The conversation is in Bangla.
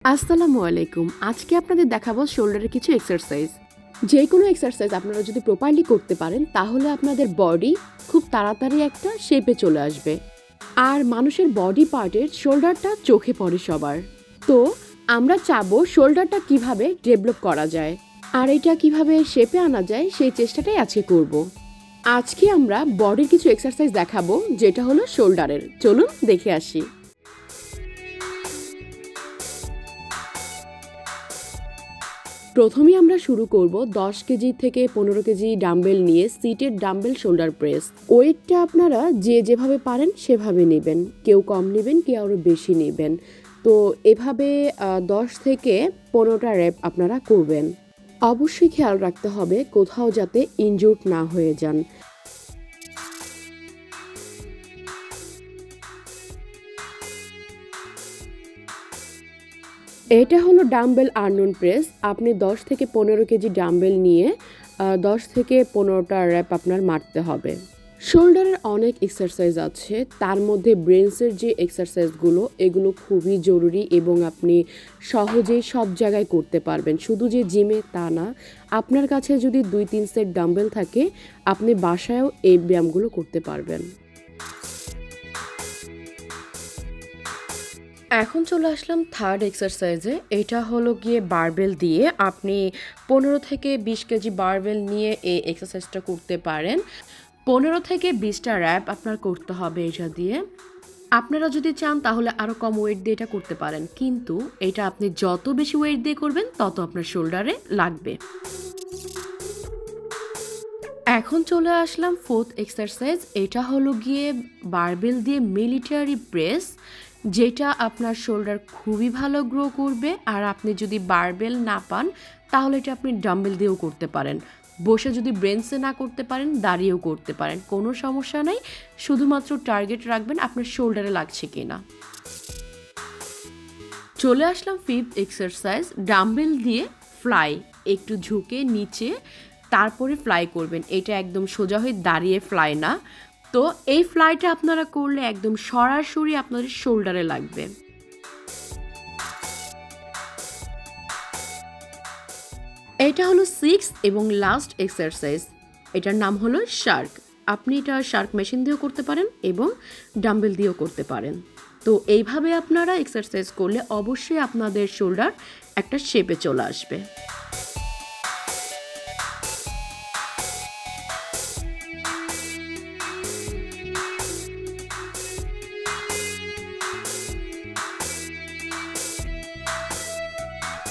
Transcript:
আসসালামু আলাইকুম। আজকে আপনাদের দেখাবো শোল্ডারের কিছু এক্সারসাইজ। যে কোনো এক্সারসাইজ আপনারা যদি প্রপারলি করতে পারেন তাহলে আপনাদের বডি খুব তাড়াতাড়ি একটা শেপে চলে আসবে। আর মানুষের বডি পার্টের শোল্ডারটা চোখে পড়ে সবার। তো আমরা চাবো শোল্ডারটা কিভাবে ডেভেলপ করা যায় আর এটা কিভাবে শেপে আনা যায় সেই চেষ্টাটাই আজকে করব। আজকে আমরা বডির কিছু এক্সারসাইজ দেখাবো যেটা হলো শোল্ডারের। চলুন দেখে আসি। প্রথমেই আমরা শুরু করব 10 কেজি থেকে 15 কেজি ডাম্বেল নিয়ে সিটের ডাম্বেল শোল্ডার প্রেস। ওয়েটটা আপনারা যে যেভাবে পারেন সেভাবে নেবেন, কেউ কম নেবেন কেউ আরও বেশি নেবেন। তো এভাবে 10 থেকে 15টা র্যাপ আপনারা করবেন। অবশ্যই খেয়াল রাখতে হবে কোথাও যাতে ইনজুর্ড না হয়ে যান। এটা হলো ডাম্বেল আর্নন প্রেস। আপনি 10 থেকে 15 কেজি ডাম্বেল নিয়ে 10 থেকে 15টা র্যাপ আপনার মারতে হবে। শোল্ডারের অনেক এক্সারসাইজ আছে, তার মধ্যে ব্রেনসের যে এক্সারসাইজগুলো এগুলো খুবই জরুরি এবং আপনি সহজেই সব জায়গায় করতে পারবেন। শুধু যে জিমে তা না, আপনার কাছে যদি 2-3 সেট ডাম্বেল থাকে আপনি বাসায়ও এই ব্যায়ামগুলো করতে পারবেন। এখন চলে আসলাম থার্ড এক্সারসাইজে। এটা হলো গিয়ে বারবেল দিয়ে আপনি 15 থেকে 20 কেজি বারবেল নিয়ে এই এক্সারসাইজটা করতে পারেন। 15 থেকে 20টা র্যাপ আপনার করতে হবে এটা দিয়ে। আপনারা যদি চান তাহলে আরও কম ওয়েট দিয়ে এটা করতে পারেন, কিন্তু এটা আপনি যত বেশি ওয়েট দিয়ে করবেন তত আপনার শোল্ডারে লাগবে। এখন চলে আসলাম ফোর্থ এক্সারসাইজ। এটা হলো গিয়ে বারবেল দিয়ে মিলিটারি প্রেস, যেটা আপনার শোল্ডার খুবই ভালো গ্রো করবে। আর আপনি যদি বারবেল না পান তাহলে এটা আপনি ডাম্বেল দিয়েও করতে পারেন। বসে যদি ব্রেনসে না করতে পারেন দাঁড়িয়েও করতে পারেন, কোনো সমস্যা নেই। শুধুমাত্র টার্গেট রাখবেন আপনার শোল্ডারে লাগছে কিনা। চলে আসলাম ফিফথ এক্সারসাইজ, ডাম্বেল দিয়ে ফ্লাই। একটু ঝুঁকে নিচে তারপরে ফ্লাই করবেন। এটা একদম সোজা হয়ে দাঁড়িয়ে ফ্লাই না। তো এই ফ্লাইটা আপনারা করলে একদম সরাসরি আপনাদের শোল্ডারে লাগবে। এটা হলো সিক্সথ এবং লাস্ট এক্সারসাইজ। এটার নাম হলো শার্ক। আপনি এটা শার্ক মেশিন দিয়েও করতে পারেন এবং ডাম্বেল দিয়েও করতে পারেন। তো এইভাবে আপনারা এক্সারসাইজ করলে অবশ্যই আপনাদের শোল্ডার একটা শেপে চলে আসবে।